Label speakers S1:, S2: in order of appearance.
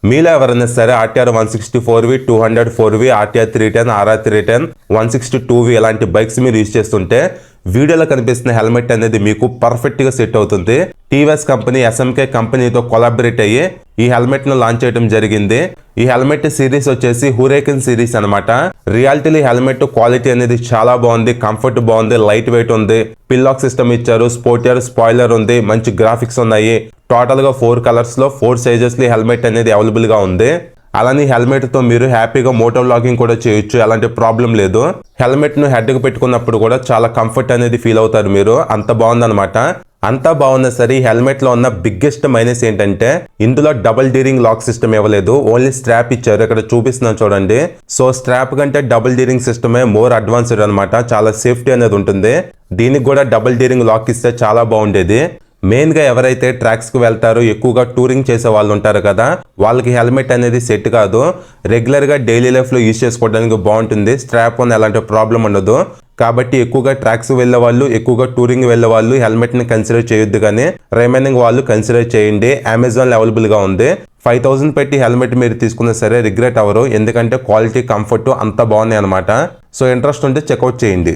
S1: మీలో ఎవరైనా సరే ఆర్టీఆర్ 164వి 204వి ఆర్టీఆర్ 310 ఆర్ఆర్ 310 162వి ఇలాంటి బైక్స్ మీరు యూజ్ చేస్తుంటే వీడియోలో కనిపిస్తున్న హెల్మెట్ అనేది మీకు పర్ఫెక్ట్ గా సెట్ అవుతుంది. టీవీఎస్ కంపెనీ ఎస్ఎంకే కంపెనీతో కొలాబరేట్ అయ్యి ఈ హెల్మెట్ ను లాంచ్ చేయడం జరిగింది. ఈ హెల్మెట్ సిరీస్ వచ్చేసి హురేకన్ సిరీస్ అన్నమాట. రియాలిటీ హెల్మెట్ క్వాలిటీ అనేది చాలా బాగుంది, కంఫర్ట్ బాగుంది, లైట్ వెయిట్ ఉంది, పిల్లాక్ సిస్టమ్ ఇచ్చారు, స్పోర్టియర్ స్పాయిలర్ ఉంది, మంచి గ్రాఫిక్స్ ఉన్నాయి. టోటల్ గా 4 కలర్స్ లో 4 సైజెస్ లో హెల్మెట్ అనేది అవైలబుల్ గా ఉంది. అలానే హెల్మెట్ తో మీరు హ్యాపీగా మోటో వ్లాగింగ్ కూడా చేయొచ్చు, ఎలాంటి ప్రాబ్లం లేదు. హెల్మెట్ ను హెడ్ కు పెట్టుకున్నప్పుడు కూడా చాలా కంఫర్ట్ అనేది ఫీల్ అవుతారు మీరు, అంత బాగుందన్నమాట. అంతా బాగున్నా సరే హెల్మెట్ లో ఉన్న బిగ్గెస్ట్ మైనస్ ఏంటంటే ఇందులో డబుల్ డీరింగ్ లాక్ సిస్టమ్ ఇవ్వలేదు, ఓన్లీ స్ట్రాప్ ఇచ్చారు. ఇక్కడ చూపిస్తున్నాను చూడండి. సో స్ట్రాప్ కంటే డబుల్ డీరింగ్ సిస్టమే మోర్ అడ్వాన్స్డ్ అనమాట, చాలా సేఫ్టీ అనేది ఉంటుంది. దీనికి కూడా డబుల్ డీరింగ్ లాక్ ఇస్తే చాలా బాగుండేది. మెయిన్ గా ఎవరైతే ట్రాక్స్ కు వెళ్తారో ఎక్కువగా టూరింగ్ చేసే వాళ్ళు ఉంటారు కదా, వాళ్ళకి హెల్మెట్ అనేది సెట్ కాదు. రెగ్యులర్ గా డైలీ లైఫ్ లో యూజ్ చేసుకోవడానికి బాగుంటుంది, స్ట్రాప్ అని ఎలాంటి ప్రాబ్లం ఉండదు. కాబట్టి ఎక్కువగా ట్రాక్స్ వెళ్లే వాళ్ళు, ఎక్కువగా టూరింగ్ వెళ్లే వాళ్ళు హెల్మెట్ ని కన్సిడర్ చేయొద్దు, కానీ రిమైనింగ్ వాళ్ళు కన్సిడర్ చేయండి. అమెజాన్ లో అవైలబుల్ గా ఉంది. 5000 పెట్టి హెల్మెట్ మీరు తీసుకున్నా సరే రిగ్రెట్ అవ్వరు, ఎందుకంటే క్వాలిటీ కంఫర్ట్ అంతా బాగున్నాయి అనమాట. సో ఇంట్రెస్ట్ ఉంటే చెక్అవుట్ చేయండి.